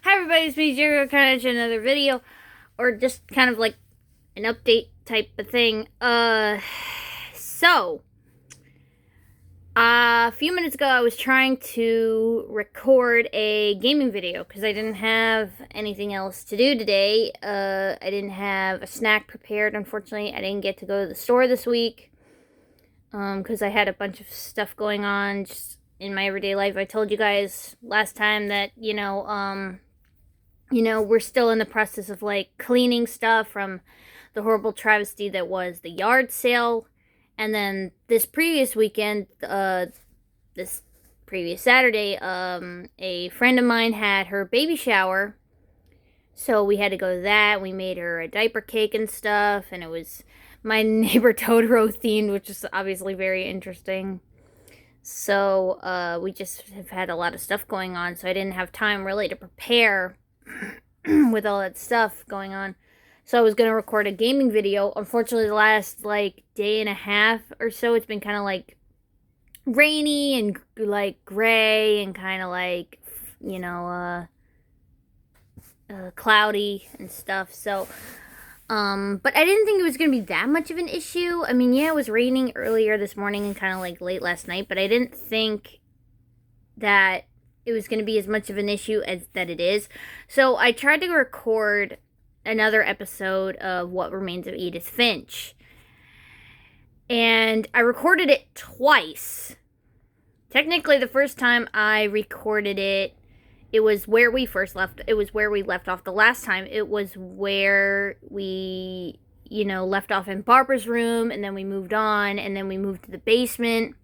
Hi everybody, it's me, Jericho, kind of another video, or just kind of like an update type of thing. So, a few minutes ago I was trying to record a gaming video, because I didn't have anything else to do today. I didn't have a snack prepared, unfortunately. I didn't get to go to the store this week, because I had a bunch of stuff going on just in my everyday life. I told you guys last time that, we're still in the process of like cleaning stuff from the horrible travesty that was the yard sale. And then this previous weekend, this previous Saturday, a friend of mine had her baby shower. So we had to go to that. We made her a diaper cake and stuff. And it was my neighbor Totoro themed, which is obviously very interesting. So we just have had a lot of stuff going on. So I didn't have time really to prepare with all that stuff going on. So I was going to record a gaming video. Unfortunately, the last like day and a half or so, it's been kind of like rainy and like gray and kind of like, cloudy and stuff. So, but I didn't think it was going to be that much of an issue. I mean, yeah, it was raining earlier this morning and kind of like late last night, but I didn't think that it was going to be as much of an issue as that it is. So I tried to record another episode of What Remains of Edith Finch. And I recorded it twice. Technically, the first time I recorded it, it was where we first left. It was where we left off the last time. It was where we, left off in Barbara's room, and then we moved on, and then we moved to the basement.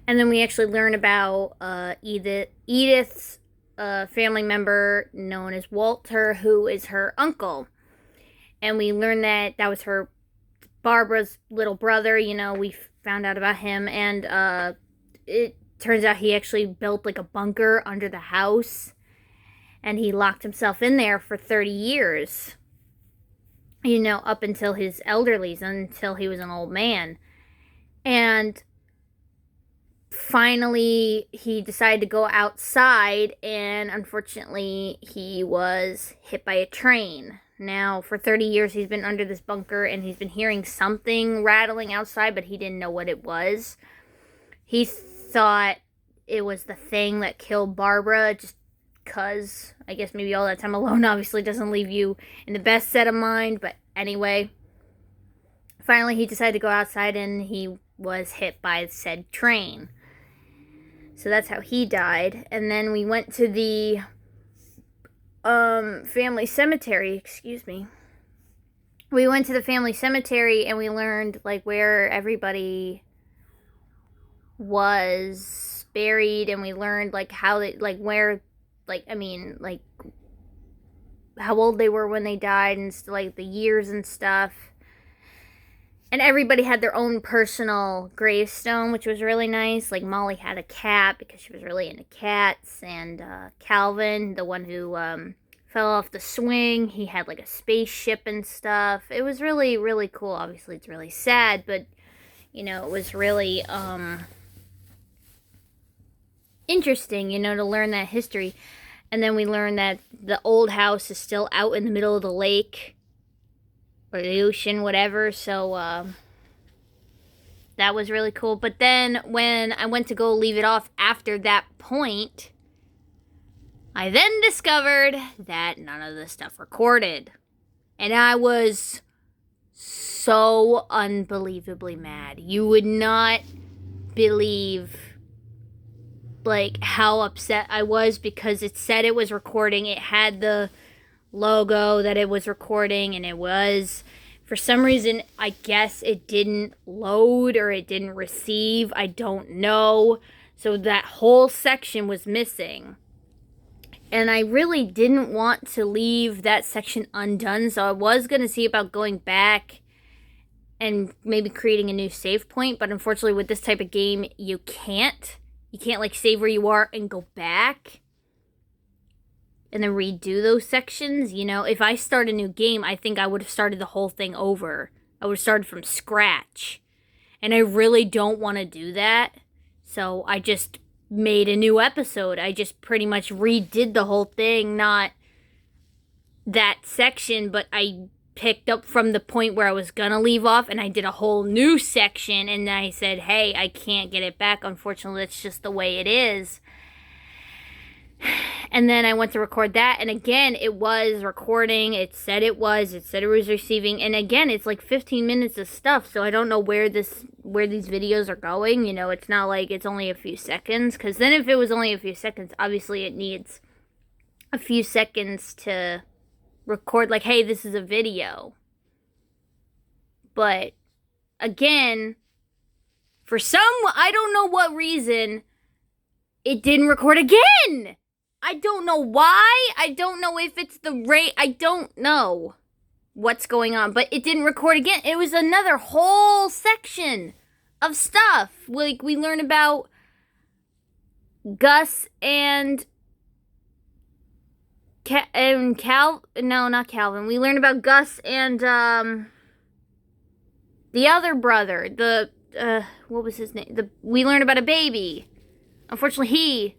And then we actually learn about Edith's family member known as Walter, who is her uncle. And we learn that was Barbara's little brother. We found out about him. And it turns out he actually built like a bunker under the house. And he locked himself in there for 30 years. Up until his elderlies, until he was an old man. And finally he decided to go outside, and unfortunately he was hit by a train. Now for 30 years he's been under this bunker, and he's been hearing something rattling outside, but he didn't know what it was. He thought it was the thing that killed Barbara, just because I guess maybe all that time alone obviously doesn't leave you in the best set of mind. But anyway, finally he decided to go outside, and he was hit by said train. So that's how he died. And then we went to the family cemetery, We went to the family cemetery, and we learned like where everybody was buried, and we learned like how they how old they were when they died, and like the years and stuff. And everybody had their own personal gravestone, which was really nice. Like Molly had a cat because she was really into cats. And Calvin, the one who fell off the swing, he had like a spaceship and stuff. It was really, really cool. Obviously, it's really sad, but, it was really interesting, to learn that history. And then we learned that the old house is still out in the middle of the lake. Or the ocean, whatever. So that was really cool. But then when I went to go leave it off after that point, I then discovered that none of the stuff recorded. And I was so unbelievably mad. You would not believe like how upset I was, because it said it was recording. It had the logo that it was recording, and it was, for some reason, I guess it didn't load or it didn't receive, I don't know. So that whole section was missing, and I really didn't want to leave that section undone. So I was going to see about going back and maybe creating a new save point, but unfortunately with this type of game you can't like save where you are and go back and then redo those sections. If I start a new game, I think I would have started the whole thing over. I would have started from scratch. And I really don't want to do that. So I just made a new episode. I just pretty much redid the whole thing, not that section, but I picked up from the point where I was gonna leave off, and I did a whole new section, and I said, hey, I can't get it back. Unfortunately, that's just the way it is. And then I went to record that, and again, it was recording. It said it was receiving, and again, it's like 15 minutes of stuff, so I don't know where these videos are going. You know, it's not like it's only a few seconds, because then if it was only a few seconds, obviously it needs a few seconds to record, like, hey, this is a video. But again, for some, I don't know what reason, it didn't record again. I don't know why. I don't know if it's the rate. I don't know what's going on, but it didn't record again. It was another whole section of stuff. Like, we learned about Gus and no, not Calvin. We learned about Gus and the other brother. What was his name? We learned about a baby. Unfortunately, he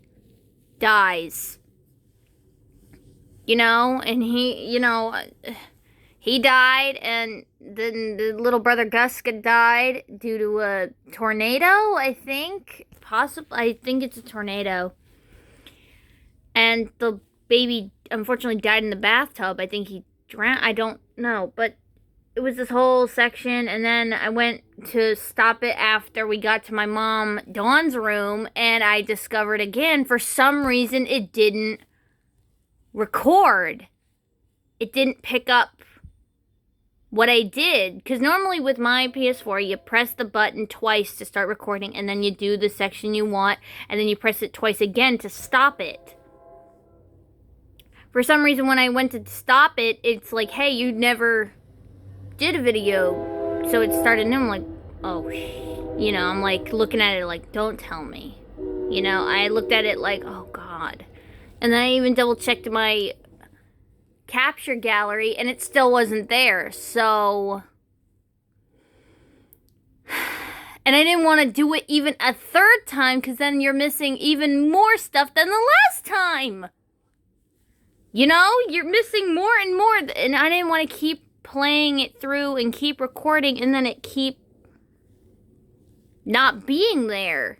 dies. You know, and he died, and then the little brother Gus died due to a tornado, I think. I think it's a tornado. And the baby unfortunately died in the bathtub. I think he drowned. I don't know, but it was this whole section, and then I went to stop it after we got to my mom Dawn's room, and I discovered again, for some reason, it didn't record. It didn't pick up what I did, because normally with my PS4, you press the button twice to start recording, and then you do the section you want, and then you press it twice again to stop it. For some reason, when I went to stop it, it's like, hey, you never did a video. So it started, and I'm like, oh, you know, I'm like looking at it like, don't tell me. You know, I looked at it like, oh God. And then I even double checked my capture gallery, and it still wasn't there. So, and I didn't want to do it even a third time, because then you're missing even more stuff than the last time. You know, you're missing more and more, and I didn't want to keep playing it through and keep recording, and then it keep not being there.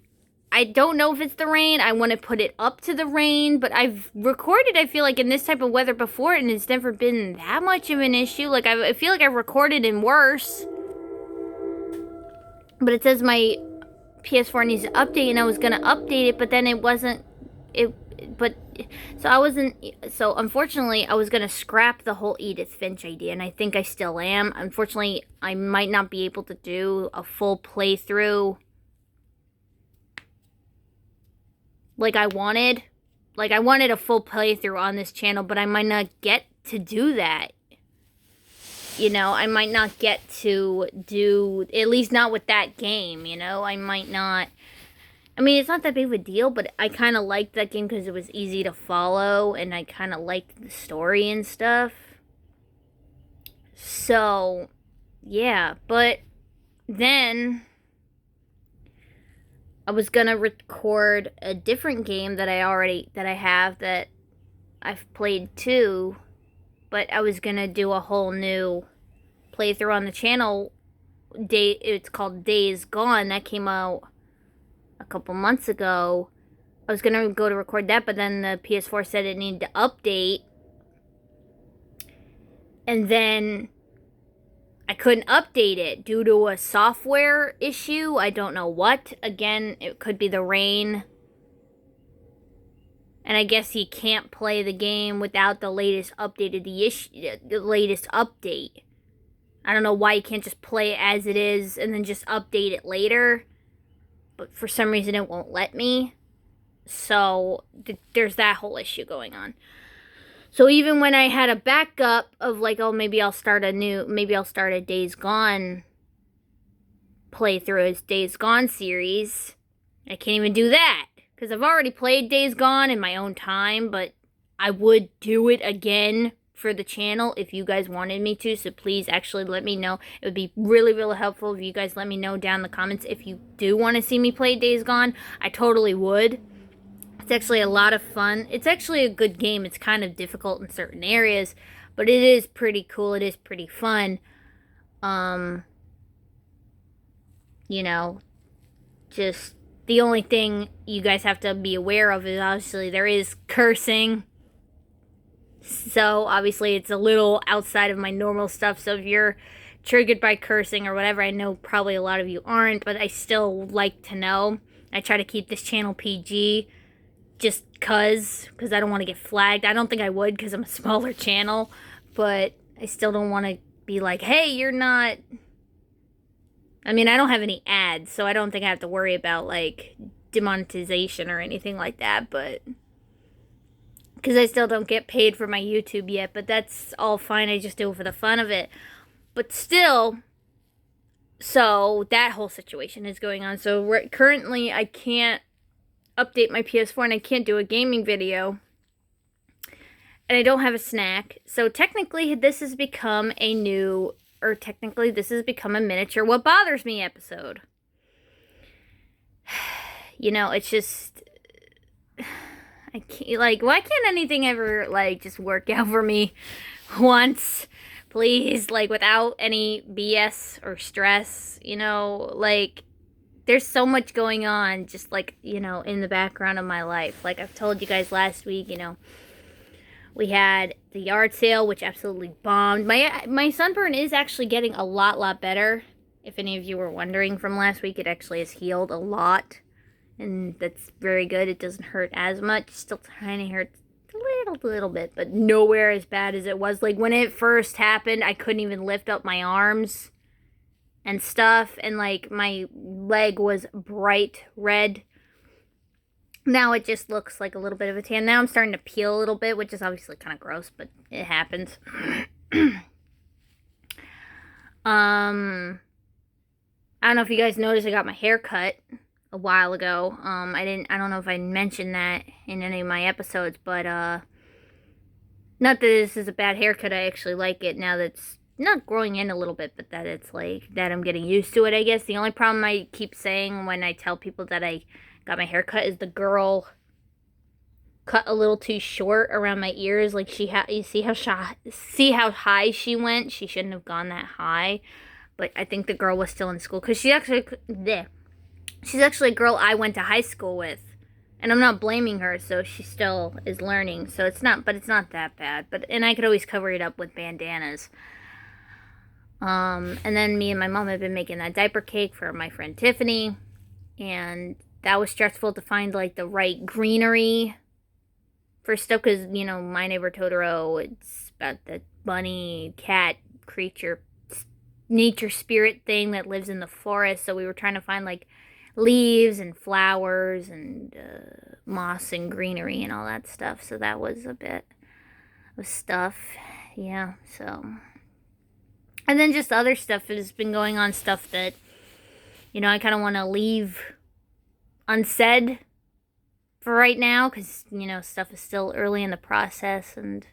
I don't know if it's the rain. I want to put it up to the rain, but I've recorded, I feel like, in this type of weather before, and it's never been that much of an issue. Like, I feel like I've recorded in worse. But it says my PS4 needs to update, and I was going to update it, but then it wasn't, so unfortunately, I was going to scrap the whole Edith Finch idea, and I think I still am. Unfortunately, I might not be able to do a full playthrough like I wanted. Like, I wanted a full playthrough on this channel, but I might not get to do that. You know, I might not get to do, at least not with that game, you know? I might not. I mean, it's not that big of a deal, but I kind of liked that game because it was easy to follow, and I kind of liked the story and stuff. So, yeah, but then I was gonna record a different game that that I've played too, but I was gonna do a whole new playthrough on the channel. It's called Days Gone. That came out a couple months ago. I was gonna go to record that, but then the PS4 said it needed to update, and then I couldn't update it due to a software issue. I don't know what. Again, it could be the rain, and I guess you can't play the game without the latest the latest update. I don't know why you can't just play it as it is and then just update it later. But for some reason it won't let me. So there's that whole issue going on. So even when I had a backup of like, oh, maybe I'll start a Days Gone playthrough, as Days Gone series, I can't even do that. Because I've already played Days Gone in my own time, but I would do it again for the channel if you guys wanted me to, so please actually let me know. It would be really, really helpful if you guys let me know down in the comments if you do want to see me play Days Gone. I totally would. It's actually a lot of fun. It's actually a good game. It's kind of difficult in certain areas, but it is pretty cool. It is pretty fun. Um, you know, just the only thing you guys have to be aware of is obviously there is cursing. So obviously it's a little outside of my normal stuff. So if you're triggered by cursing or whatever, I know probably a lot of you aren't, but I still like to know. I try to keep this channel PG just because I don't want to get flagged. I don't think I would because I'm a smaller channel, but I still don't want to be like, hey, you're not... I mean, I don't have any ads, so I don't think I have to worry about, like, demonetization or anything like that, but... because I still don't get paid for my YouTube yet, but that's all fine. I just do it for the fun of it. But still, so that whole situation is going on. So currently, I can't update my PS4 and I can't do a gaming video. And I don't have a snack. So technically, this has become a new... or technically, this has become a miniature What Bothers Me episode. You know, it's just... I can't, like, why can't anything ever, like, just work out for me once? Please, like, without any BS or stress, you know? Like, there's so much going on just, like, you know, in the background of my life. Like, I've told you guys last week, you know, we had the yard sale, which absolutely bombed. My sunburn is actually getting a lot better. If any of you were wondering from last week, it actually has healed a lot. And that's very good. It doesn't hurt as much. Still tiny hurts a little bit, but nowhere as bad as it was. Like, when it first happened, I couldn't even lift up my arms and stuff. And, like, my leg was bright red. Now it just looks like a little bit of a tan. Now I'm starting to peel a little bit, which is obviously kind of gross, but it happens. I don't know if you guys noticed, I got my hair cut a while ago. I don't know if I mentioned that in any of my episodes, but not that this is a bad haircut. I actually like it now that it's not growing in a little bit, but that it's like that I'm getting used to it, I guess. The only problem I keep saying when I tell people that I got my hair cut is the girl cut a little too short around my ears. Like, you see how high she went? She shouldn't have gone that high. But I think the girl was still in school because she's actually a girl I went to high school with. And I'm not blaming her, so she still is learning. So it's not that bad. And I could always cover it up with bandanas. And then me and my mom have been making that diaper cake for my friend Tiffany. And that was stressful to find, like, the right greenery for stuff. Because, you know, My Neighbor Totoro, it's about the bunny, cat, creature, nature spirit thing that lives in the forest. So we were trying to find, like, leaves and flowers and moss and greenery and all that stuff. So that was a bit of stuff. Yeah, so. And then just other stuff has been going on, stuff that, you know, I kind of want to leave unsaid for right now. Because, you know, stuff is still early in the process. And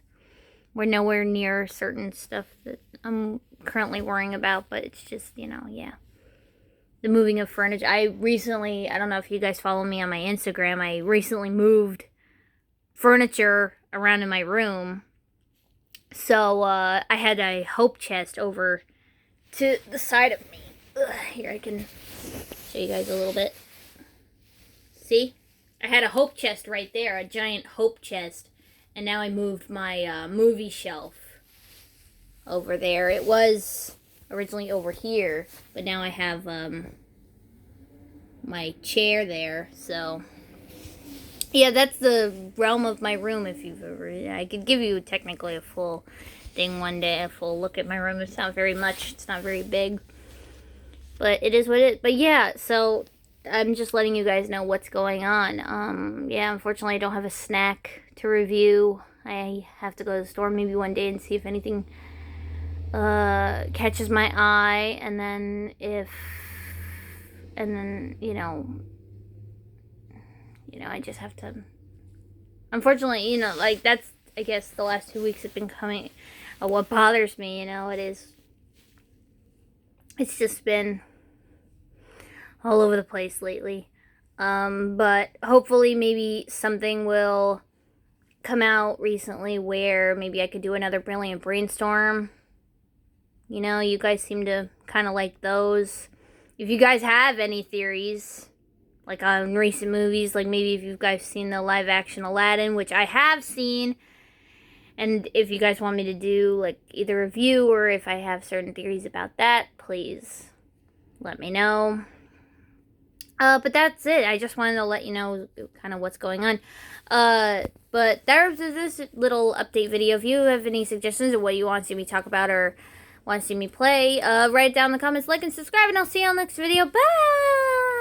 we're nowhere near certain stuff that I'm currently worrying about. But it's just, you know, yeah. The moving of furniture. I don't know if you guys follow me on my Instagram, I recently moved furniture around in my room. So, I had a hope chest over to the side of me. Here, I can show you guys a little bit. See? I had a hope chest right there, a giant hope chest. And now I moved my movie shelf over there. It was originally over here, but now I have my chair there. So yeah, that's the realm of my room. If you've ever, I could give you technically a full thing one day, a full look at my room. It's not very much, it's not very big, but it is what it is. But yeah, so I'm just letting you guys know what's going on. Yeah, unfortunately I don't have a snack to review. I have to go to the store maybe one day and see if anything catches my eye, and then you know, I just have to, unfortunately, you know, like, that's, I guess, the last 2 weeks have been coming, what bothers me, you know, it's just been all over the place lately. But hopefully maybe something will come out recently where maybe I could do another Brilliant Brainstorm. You know, you guys seem to kind of like those. If you guys have any theories, like on recent movies, like maybe if you guys seen the live action Aladdin, which I have seen, and if you guys want me to do like either a review or if I have certain theories about that, please let me know. But that's it. I just wanted to let you know kind of what's going on. But there's this little update video. If you have any suggestions of what you want to see me talk about or want to see me play, write it down in the comments, like and subscribe, and I'll see you on the next video. Bye!